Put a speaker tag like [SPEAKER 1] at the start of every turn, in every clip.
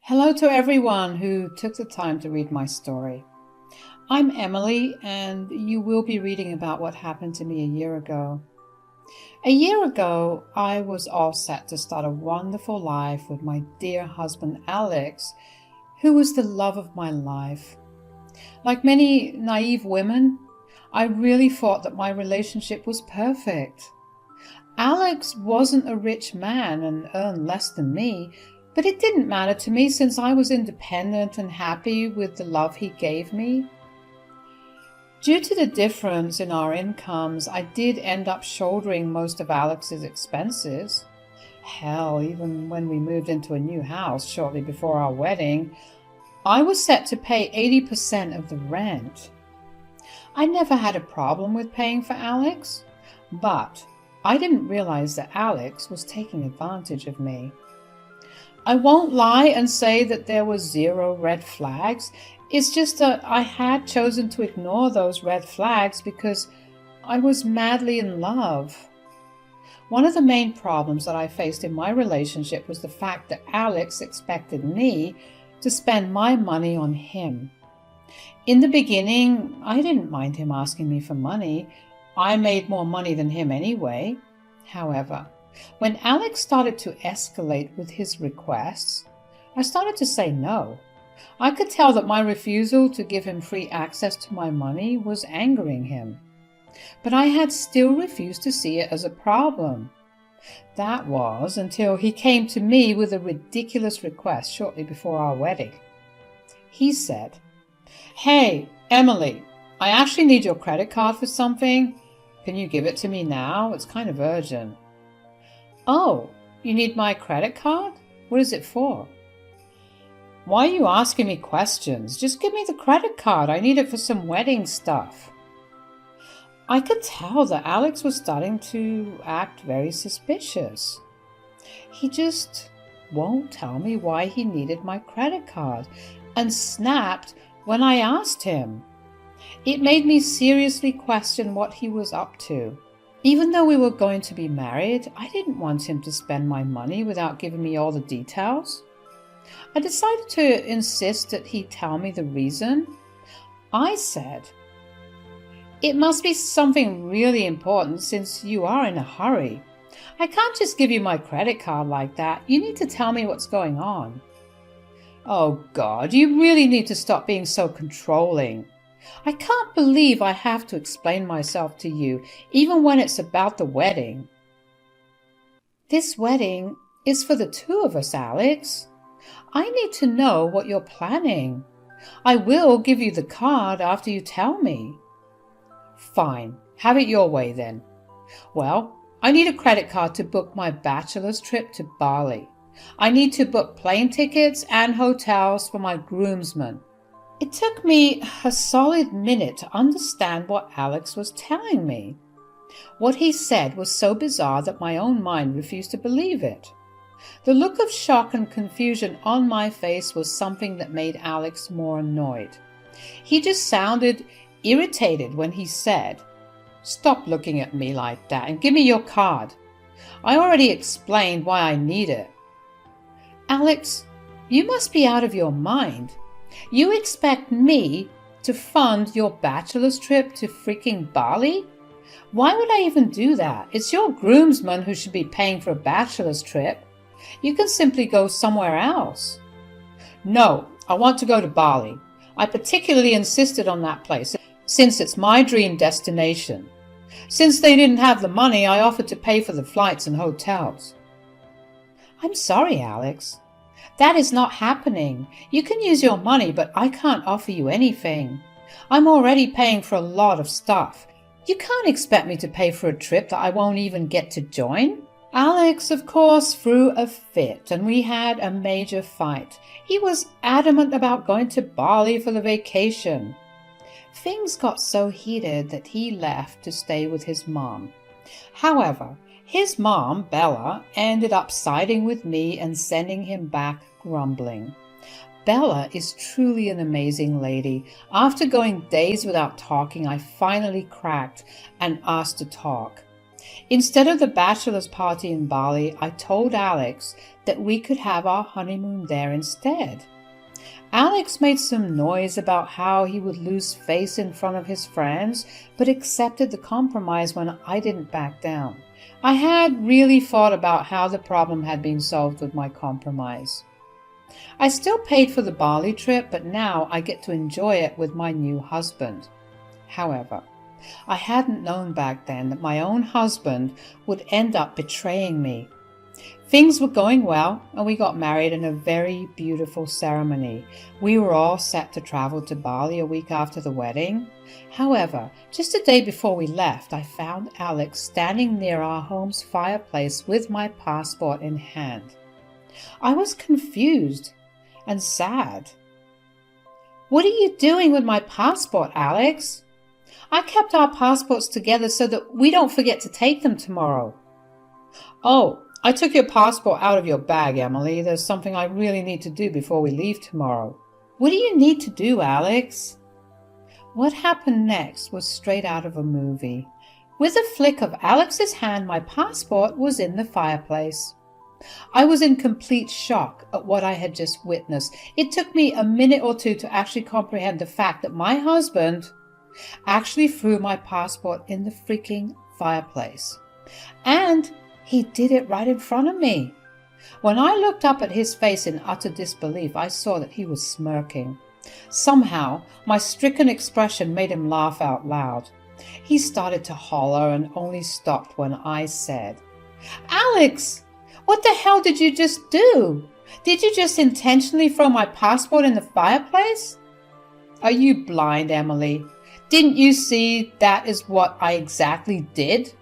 [SPEAKER 1] Hello to everyone who took the time to read my story. I'm Emily, and you will be reading about what happened to me a year ago. A year ago, I was all set to start a wonderful life with my dear husband Alex, who was the love of my life. Like many naive women, I really thought that my relationship was perfect. Alex wasn't a rich man and earned less than me, but it didn't matter to me since I was independent and happy with the love he gave me. Due to the difference in our incomes, I did end up shouldering most of Alex's expenses. Hell, even when we moved into a new house shortly before our wedding, I was set to pay 80% of the rent. I never had a problem with paying for Alex, but I didn't realize that Alex was taking advantage of me. I won't lie and say that there were zero red flags. It's just that I had chosen to ignore those red flags because I was madly in love. One of the main problems that I faced in my relationship was the fact that Alex expected me to spend my money on him. In the beginning, I didn't mind him asking me for money. I made more money than him anyway. However, when Alex started to escalate with his requests, I started to say no. I could tell that my refusal to give him free access to my money was angering him. But I had still refused to see it as a problem. That was until he came to me with a ridiculous request shortly before our wedding. He said, "Hey, Emily, I actually need your credit card for something. Can you give it to me now? It's kind of urgent." "Oh, you need my credit card? What is it for?" "Why are you asking me questions? Just give me the credit card. I need it for some wedding stuff." I could tell that Alex was starting to act very suspicious. He just won't tell me why he needed my credit card and snapped when I asked him. It made me seriously question what he was up to. Even though we were going to be married, I didn't want him to spend my money without giving me all the details. I decided to insist that he tell me the reason. I said, "It must be something really important since you are in a hurry. I can't just give you my credit card like that. You need to tell me what's going on." "Oh God, you really need to stop being so controlling. I can't believe I have to explain myself to you, even when it's about the wedding." "This wedding is for the two of us, Alex. I need to know what you're planning. I will give you the card after you tell me." "Fine, have it your way then. Well, I need a credit card to book my bachelor's trip to Bali. I need to book plane tickets and hotels for my groomsmen." It took me a solid minute to understand what Alex was telling me. What he said was so bizarre that my own mind refused to believe it. The look of shock and confusion on my face was something that made Alex more annoyed. He just sounded irritated when he said, "Stop looking at me like that and give me your card. I already explained why I need it." "Alex, you must be out of your mind. You expect me to fund your bachelor's trip to freaking Bali? Why would I even do that? It's your groomsmen who should be paying for a bachelor's trip. You can simply go somewhere else." "No, I want to go to Bali. I particularly insisted on that place since it's my dream destination. Since they didn't have the money, I offered to pay for the flights and hotels." "I'm sorry, Alex. That is not happening. You can use your money, but I can't offer you anything. I'm already paying for a lot of stuff. You can't expect me to pay for a trip that I won't even get to join." Alex, of course, threw a fit, and we had a major fight. He was adamant about going to Bali for the vacation. Things got so heated that he left to stay with his mom. However, his mom, Bella, ended up siding with me and sending him back grumbling. Bella is truly an amazing lady. After going days without talking, I finally cracked and asked to talk. Instead of the bachelor's party in Bali, I told Alex that we could have our honeymoon there instead. Alex made some noise about how he would lose face in front of his friends, but accepted the compromise when I didn't back down. I had really thought about how the problem had been solved with my compromise. I still paid for the Bali trip, but now I get to enjoy it with my new husband. However, I hadn't known back then that my own husband would end up betraying me. Things were going well, and we got married in a very beautiful ceremony. We were all set to travel to Bali a week after the wedding. However, just a day before we left, I found Alex standing near our home's fireplace with my passport in hand. I was confused and sad. "What are you doing with my passport, Alex? I kept our passports together so that we don't forget to take them tomorrow." "Oh, I took your passport out of your bag, Emily. There's something I really need to do before we leave tomorrow." "What do you need to do, Alex?" What happened next was straight out of a movie. With a flick of Alex's hand, my passport was in the fireplace. I was in complete shock at what I had just witnessed. It took me a minute or two to actually comprehend the fact that my husband actually threw my passport in the freaking fireplace. And he did it right in front of me. When I looked up at his face in utter disbelief, I saw that he was smirking. Somehow, my stricken expression made him laugh out loud. He started to holler and only stopped when I said, "Alex, what the hell did you just do? Did you just intentionally throw my passport in the fireplace?" "Are you blind, Emily? Didn't you see that is what I exactly did?"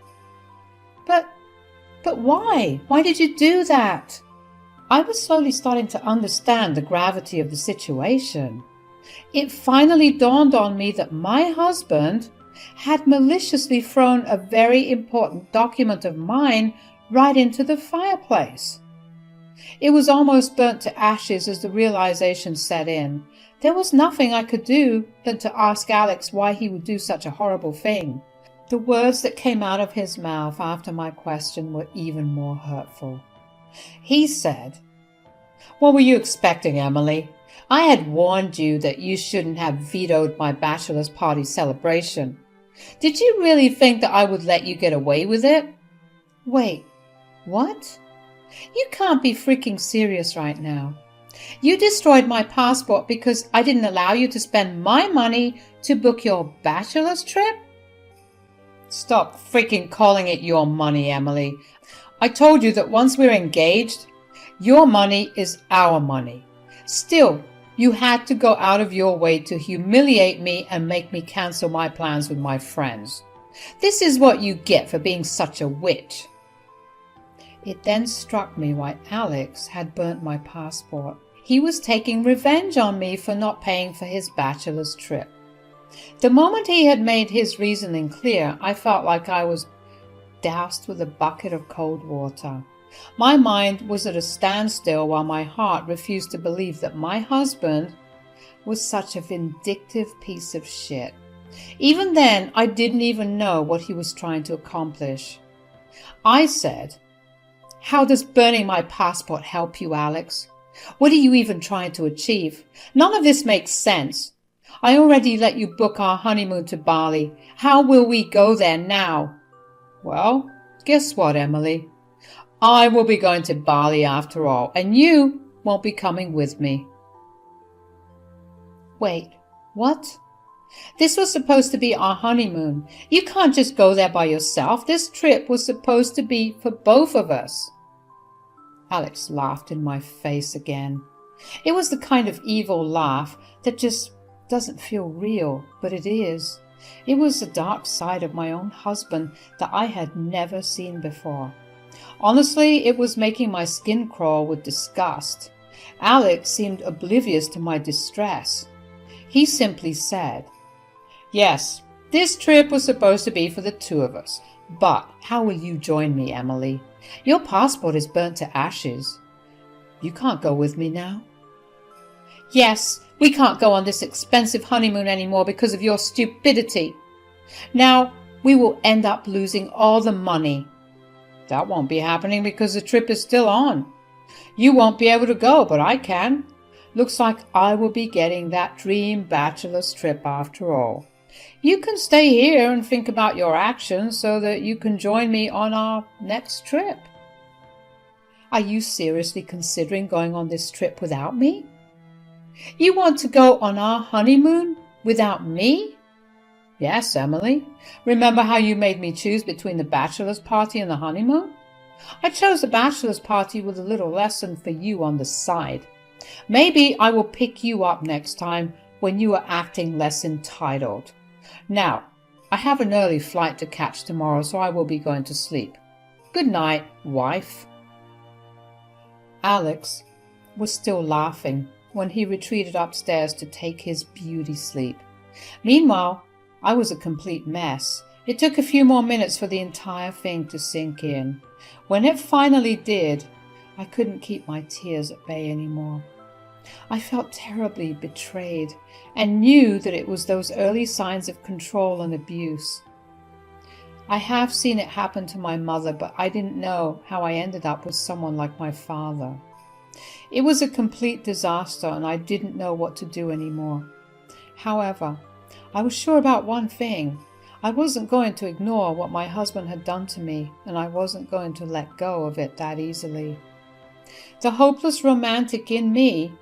[SPEAKER 1] But why? Why did you do that?" I was slowly starting to understand the gravity of the situation. It finally dawned on me that my husband had maliciously thrown a very important document of mine right into the fireplace. It was almost burnt to ashes as the realization set in. There was nothing I could do than to ask Alex why he would do such a horrible thing. The words that came out of his mouth after my question were even more hurtful. He said, "What were you expecting, Emily? I had warned you that you shouldn't have vetoed my bachelor's party celebration. Did you really think that I would let you get away with it?" "Wait, what? You can't be freaking serious right now. You destroyed my passport because I didn't allow you to spend my money to book your bachelor's trip?" "Stop freaking calling it your money, Emily. I told you that once we're engaged, your money is our money. Still, you had to go out of your way to humiliate me and make me cancel my plans with my friends. This is what you get for being such a witch." It then struck me why Alex had burnt my passport. He was taking revenge on me for not paying for his bachelor's trip. The moment he had made his reasoning clear, I felt like I was doused with a bucket of cold water. My mind was at a standstill while my heart refused to believe that my husband was such a vindictive piece of shit. Even then, I didn't even know what he was trying to accomplish. I said, "How does burning my passport help you, Alex? What are you even trying to achieve? None of this makes sense. I already let you book our honeymoon to Bali. How will we go there now?" "Well, guess what, Emily? I will be going to Bali after all, and you won't be coming with me." "Wait, what? This was supposed to be our honeymoon. You can't just go there by yourself. This trip was supposed to be for both of us." Alex laughed in my face again. It was the kind of evil laugh that just doesn't feel real, but it is. It was a dark side of my own husband that I had never seen before. Honestly, it was making my skin crawl with disgust. Alex seemed oblivious to my distress. He simply said, "Yes, this trip was supposed to be for the two of us, but how will you join me, Emily? Your passport is burnt to ashes. You can't go with me now." "Yes, we can't go on this expensive honeymoon anymore because of your stupidity. Now, We will end up losing all the money. That won't be happening because the trip is still on. You won't be able to go, but I can. Looks like I will be getting that dream bachelor's trip after all. You can stay here and think about your actions so that you can join me on our next trip. Are you seriously considering going on this trip without me? You want to go on our honeymoon without me? Yes, Emily. Remember how you made me choose between the bachelor's party and the honeymoon? I chose the bachelor's party with a little lesson for you on the side. Maybe I will pick you up next time when you are acting less entitled. Now, I have an early flight to catch tomorrow, so I will be going to sleep. Good night, wife. Alex was still laughing when he retreated upstairs to take his beauty sleep. Meanwhile, I was a complete mess. It took a few more minutes for the entire thing to sink in. When it finally did, I couldn't keep my tears at bay anymore. I felt terribly betrayed and knew that it was those early signs of control and abuse. I have seen it happen to my mother, but I didn't know how I ended up with someone like my father. It was a complete disaster and I didn't know what to do anymore. However, I was sure about one thing. I wasn't going to ignore what my husband had done to me, and I wasn't going to let go of it that easily. The hopeless romantic in me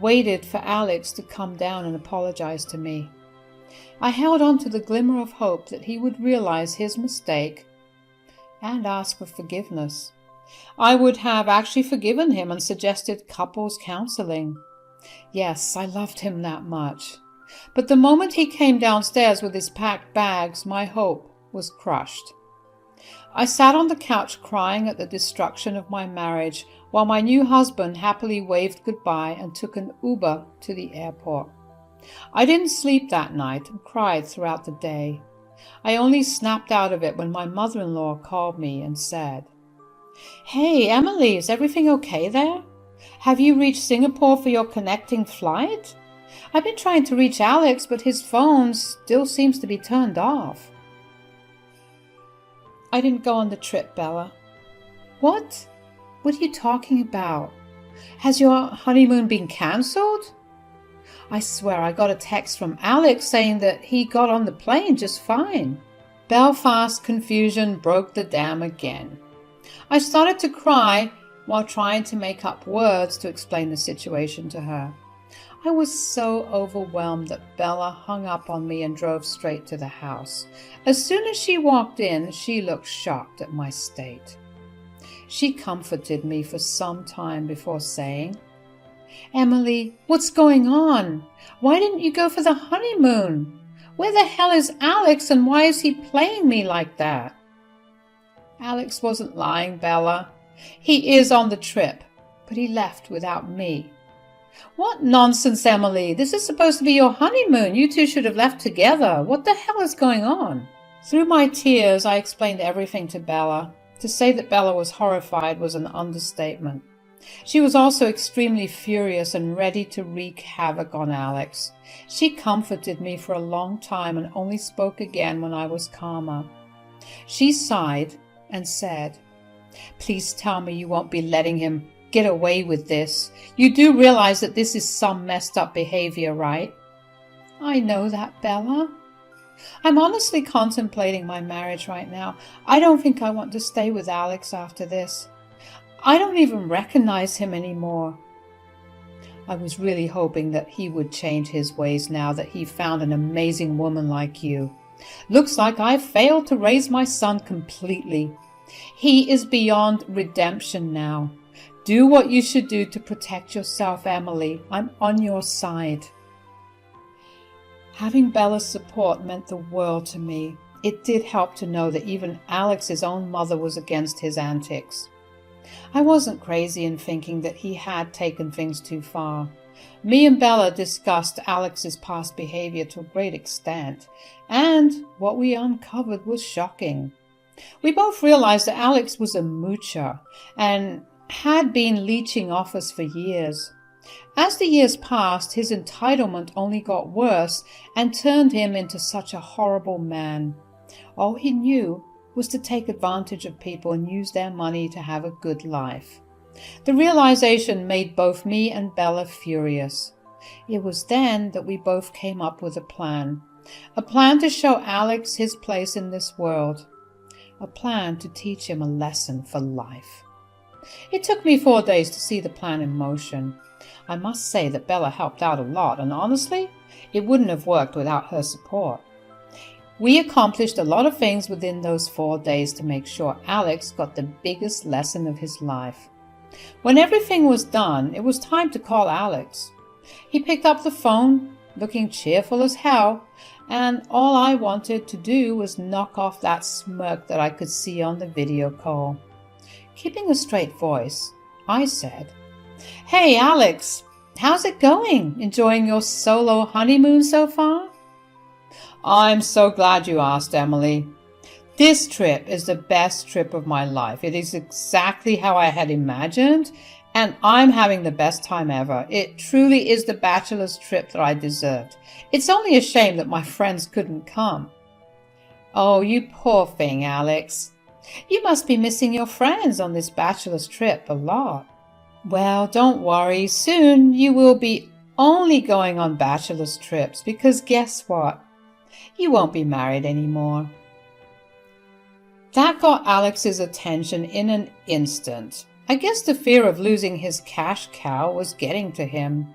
[SPEAKER 1] waited for Alex to come down and apologize to me. I held on to the glimmer of hope that he would realize his mistake and ask for forgiveness. I would have actually forgiven him and suggested couples counseling. Yes, I loved him that much. But the moment he came downstairs with his packed bags, my hope was crushed. I sat on the couch crying at the destruction of my marriage while my new husband happily waved goodbye and took an Uber to the airport. I didn't sleep that night and cried throughout the day. I only snapped out of it when my mother-in-law called me and said, "Hey, Emily, is everything okay there? Have you reached Singapore for your connecting flight? I've been trying to reach Alex, but his phone still seems to be turned off." "I didn't go on the trip, Bella." "What? What are you talking about? Has your honeymoon been cancelled?" "I swear I got a text from Alex saying that he got on the plane just fine." Belfast confusion broke the dam again. I started to cry while trying to make up words to explain the situation to her. I was so overwhelmed that Bella hung up on me and drove straight to the house. As soon as she walked in, she looked shocked at my state. She comforted me for some time before saying, "Emily, what's going on? Why didn't you go for the honeymoon? Where the hell is Alex and why is he playing me like that?" "Alex wasn't lying, Bella. He is on the trip, but he left without me." "What nonsense, Emily. This is supposed to be your honeymoon. You two should have left together. What the hell is going on?" Through my tears, I explained everything to Bella. To say that Bella was horrified was an understatement. She was also extremely furious and ready to wreak havoc on Alex. She comforted me for a long time and only spoke again when I was calmer. She sighed and said, "Please tell me you won't be letting him get away with this. You do realize that this is some messed up behavior, right?" "I know that, Bella. I'm honestly contemplating my marriage right now. I don't think I want to stay with Alex after this. I don't even recognize him anymore." I was really hoping that he would change his ways now that he found an amazing woman like you. Looks like I've failed to raise my son completely. He is beyond redemption now. Do what you should do to protect yourself, Emily. I'm on your side. Having Bella's support meant the world to me. It did help to know that even Alex's own mother was against his antics. I wasn't crazy in thinking that he had taken things too far. Me and Bella discussed Alex's past behavior to a great extent, and what we uncovered was shocking. We both realized that Alex was a moocher and had been leeching off us for years. As the years passed, his entitlement only got worse and turned him into such a horrible man. All he knew was to take advantage of people and use their money to have a good life. The realization made both me and Bella furious. It was then that we both came up with a plan to show Alex his place in this world, a plan to teach him a lesson for life. It took me 4 days to see the plan in motion. I must say that Bella helped out a lot, and honestly, it wouldn't have worked without her support. We accomplished a lot of things within those 4 days to make sure Alex got the biggest lesson of his life. When everything was done, it was time to call Alex. He picked up the phone, looking cheerful as hell, and all I wanted to do was knock off that smirk that I could see on the video call. Keeping a straight voice, I said, "Hey Alex, how's it going? Enjoying your solo honeymoon so far?" "I'm so glad you asked, Emily. This trip is the best trip of my life. It is exactly how I had imagined, and I'm having the best time ever. It truly is the bachelor's trip that I deserved. It's only a shame that my friends couldn't come." "Oh, you poor thing, Alex. You must be missing your friends on this bachelor's trip a lot." "Well, don't worry. Soon you will be only going on bachelor's trips because guess what? You won't be married anymore." That got Alex's attention in an instant. I guess the fear of losing his cash cow was getting to him.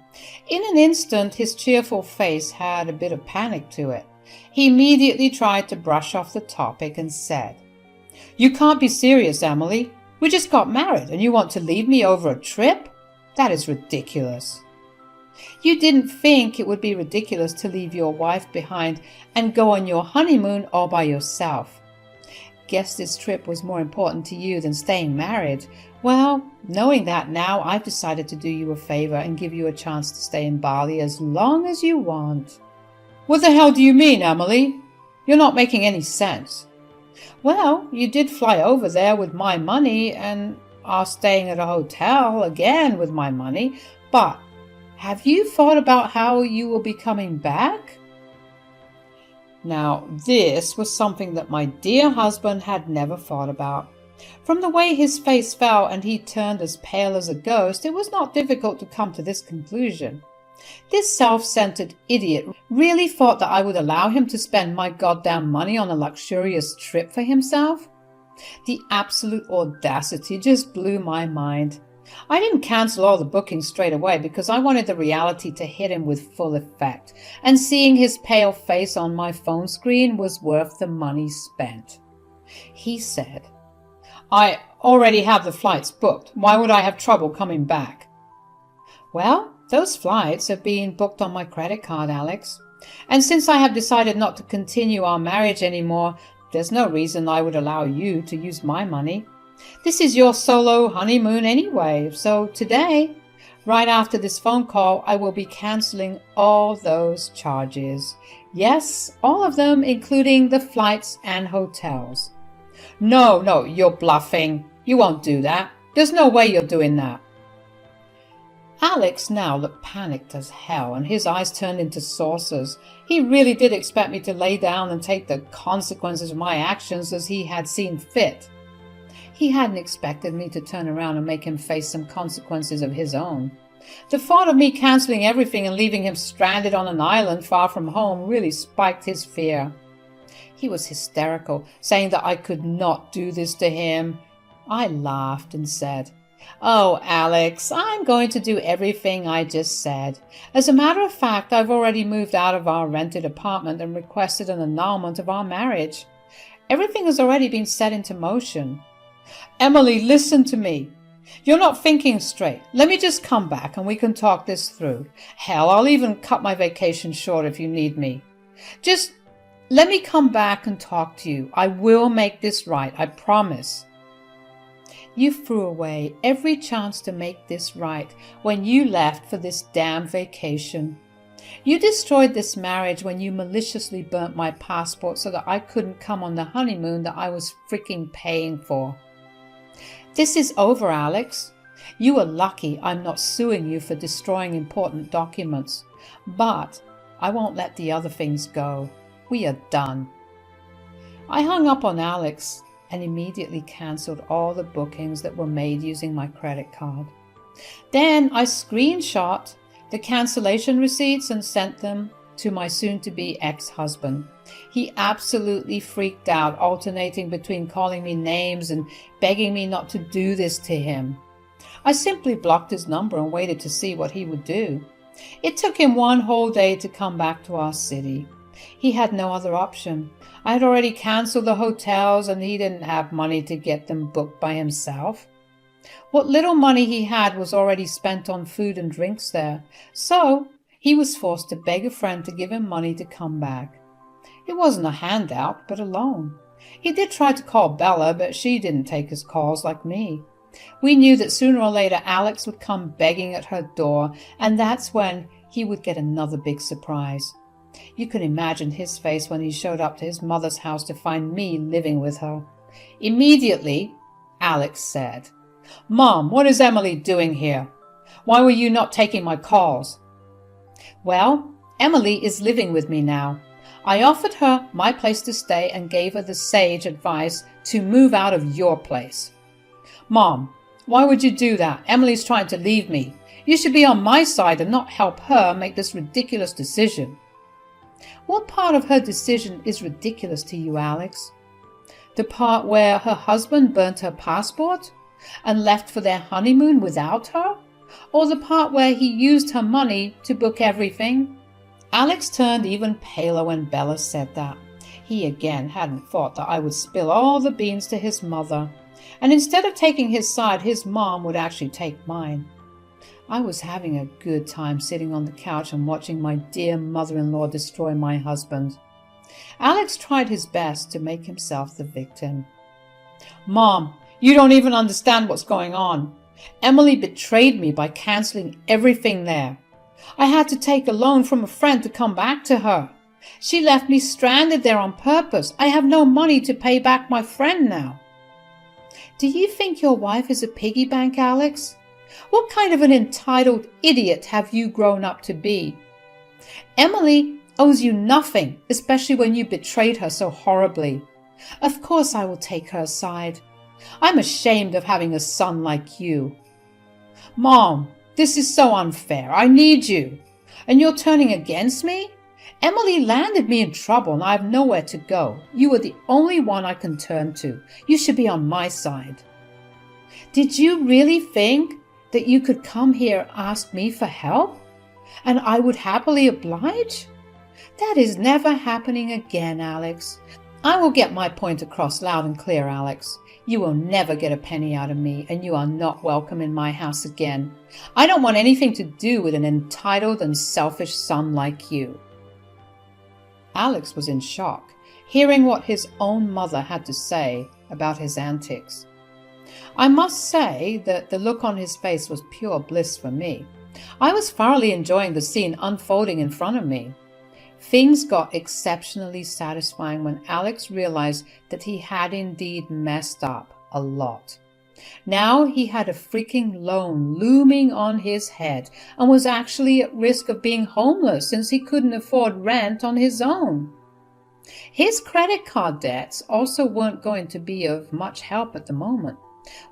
[SPEAKER 1] In an instant, his cheerful face had a bit of panic to it. He immediately tried to brush off the topic and said, "You can't be serious, Emily. We just got married and you want to leave me over a trip? That is ridiculous." "You didn't think it would be ridiculous to leave your wife behind and go on your honeymoon all by yourself. Guess this trip was more important to you than staying married. Well, knowing that now, I've decided to do you a favor and give you a chance to stay in Bali as long as you want." "What the hell do you mean, Emily? You're not making any sense." "Well, you did fly over there with my money and are staying at a hotel again with my money, but have you thought about how you will be coming back?" Now, this was something that my dear husband had never thought about. From the way his face fell and he turned as pale as a ghost, it was not difficult to come to this conclusion. This self-centered idiot really thought that I would allow him to spend my goddamn money on a luxurious trip for himself? The absolute audacity just blew my mind. I didn't cancel all the bookings straight away because I wanted the reality to hit him with full effect, and seeing his pale face on my phone screen was worth the money spent. He said, "I already have the flights booked. Why would I have trouble coming back?" "Well, those flights have been booked on my credit card, Alex. And since I have decided not to continue our marriage anymore, there's no reason I would allow you to use my money. This is your solo honeymoon anyway, so today, right after this phone call, I will be canceling all those charges. Yes, all of them, including the flights and hotels." No, you're bluffing. You won't do that. There's no way you're doing that." Alex now looked panicked as hell, and his eyes turned into saucers. He really did expect me to lay down and take the consequences of my actions as he had seen fit. He hadn't expected me to turn around and make him face some consequences of his own. The thought of me canceling everything and leaving him stranded on an island far from home really spiked his fear. He was hysterical, saying that I could not do this to him. I laughed and said, "Oh, Alex, I'm going to do everything I just said. As a matter of fact, I've already moved out of our rented apartment and requested an annulment of our marriage. Everything has already been set into motion." "Emily, listen to me. You're not thinking straight. Let me just come back and we can talk this through. Hell, I'll even cut my vacation short if you need me. Just let me come back and talk to you. I will make this right, I promise." You threw away every chance to make this right when you left for this damn vacation. You destroyed this marriage when you maliciously burnt my passport so that I couldn't come on the honeymoon that I was freaking paying for. This is over, Alex. You are lucky I'm not suing you for destroying important documents, but I won't let the other things go. We are done. I hung up on Alex and immediately cancelled all the bookings that were made using my credit card. Then I screenshot the cancellation receipts and sent them to my soon-to-be ex-husband. He absolutely freaked out, alternating between calling me names and begging me not to do this to him. I simply blocked his number and waited to see what he would do. It took him one whole day to come back to our city. He had no other option. I had already cancelled the hotels and he didn't have money to get them booked by himself. What little money he had was already spent on food and drinks there, so he was forced to beg a friend to give him money to come back. It wasn't a handout, but a loan. He did try to call Bella, but she didn't take his calls like me. We knew that sooner or later Alex would come begging at her door, and that's when he would get another big surprise. You can imagine his face when he showed up to his mother's house to find me living with her. Immediately, Alex said, "Mom, what is Emily doing here? Why were you not taking my calls?" "Well, Emily is living with me now. I offered her my place to stay and gave her the sage advice to move out of your place." "Mom, why would you do that? Emily's trying to leave me. You should be on my side and not help her make this ridiculous decision." "What part of her decision is ridiculous to you, Alex? The part where her husband burnt her passport and left for their honeymoon without her? Or the part where he used her money to book everything?" Alex turned even paler when Bella said that. He again hadn't thought that I would spill all the beans to his mother, and instead of taking his side, his mom would actually take mine. I was having a good time sitting on the couch and watching my dear mother-in-law destroy my husband. Alex tried his best to make himself the victim. "Mom, you don't even understand what's going on. Emily betrayed me by cancelling everything there. I had to take a loan from a friend to come back to her. She left me stranded there on purpose. I have no money to pay back my friend now." "Do you think your wife is a piggy bank, Alex? What kind of an entitled idiot have you grown up to be? Emily owes you nothing, especially when you betrayed her so horribly. Of course I will take her side. I'm ashamed of having a son like you." "Mom, this is so unfair. I need you. And you're turning against me? Emily landed me in trouble and I have nowhere to go. You are the only one I can turn to. You should be on my side." "Did you really think that you could come here and ask me for help? And I would happily oblige? That is never happening again, Alex. I will get my point across loud and clear, Alex. You will never get a penny out of me, and you are not welcome in my house again. I don't want anything to do with an entitled and selfish son like you." Alex was in shock, hearing what his own mother had to say about his antics. I must say that the look on his face was pure bliss for me. I was thoroughly enjoying the scene unfolding in front of me. Things got exceptionally satisfying when Alex realized that he had indeed messed up a lot. Now he had a freaking loan looming on his head and was actually at risk of being homeless since he couldn't afford rent on his own. His credit card debts also weren't going to be of much help at the moment.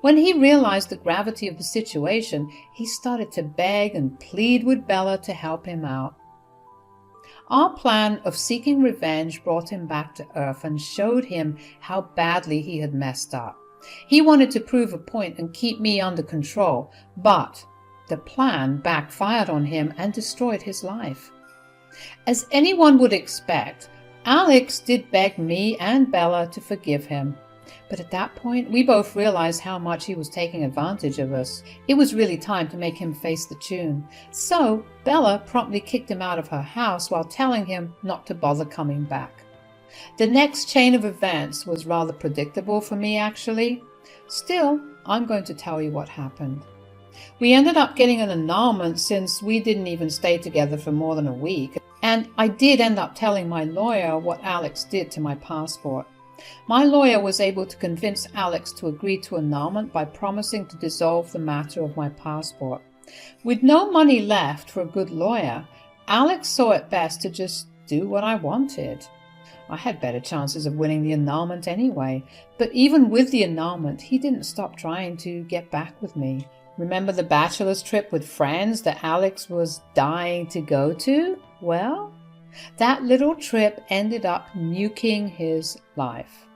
[SPEAKER 1] When he realized the gravity of the situation, he started to beg and plead with Bella to help him out. Our plan of seeking revenge brought him back to earth and showed him how badly he had messed up. He wanted to prove a point and keep me under control, but the plan backfired on him and destroyed his life. As anyone would expect, Alex did beg me and Bella to forgive him. But at that point, we both realized how much he was taking advantage of us. It was really time to make him face the tune. So Bella promptly kicked him out of her house while telling him not to bother coming back. The next chain of events was rather predictable for me, actually. Still, I'm going to tell you what happened. We ended up getting an annulment since we didn't even stay together for more than a week. And I did end up telling my lawyer what Alex did to my passport. My lawyer was able to convince Alex to agree to annulment by promising to dissolve the matter of my passport. With no money left for a good lawyer, Alex saw it best to just do what I wanted. I had better chances of winning the annulment anyway. But even with the annulment, he didn't stop trying to get back with me. Remember the bachelor's trip with friends that Alex was dying to go to? Well, that little trip ended up nuking his life.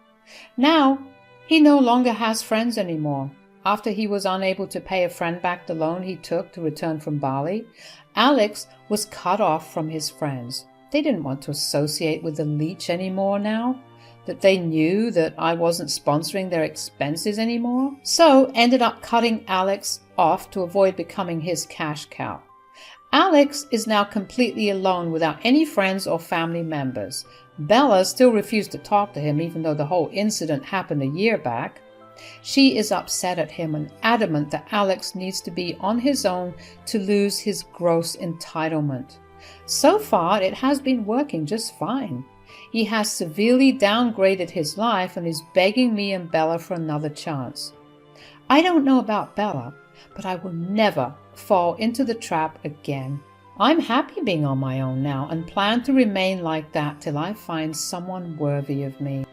[SPEAKER 1] Now, he no longer has friends anymore. After he was unable to pay a friend back the loan he took to return from Bali, Alex was cut off from his friends. They didn't want to associate with the leech anymore now that they knew that I wasn't sponsoring their expenses anymore. So ended up cutting Alex off to avoid becoming his cash cow. Alex is now completely alone without any friends or family members. Bella still refused to talk to him even though the whole incident happened a year back. She is upset at him and adamant that Alex needs to be on his own to lose his gross entitlement. So far, it has been working just fine. He has severely downgraded his life and is begging me and Bella for another chance. I don't know about Bella, but I will never fall into the trap again. I'm happy being on my own now and plan to remain like that till I find someone worthy of me.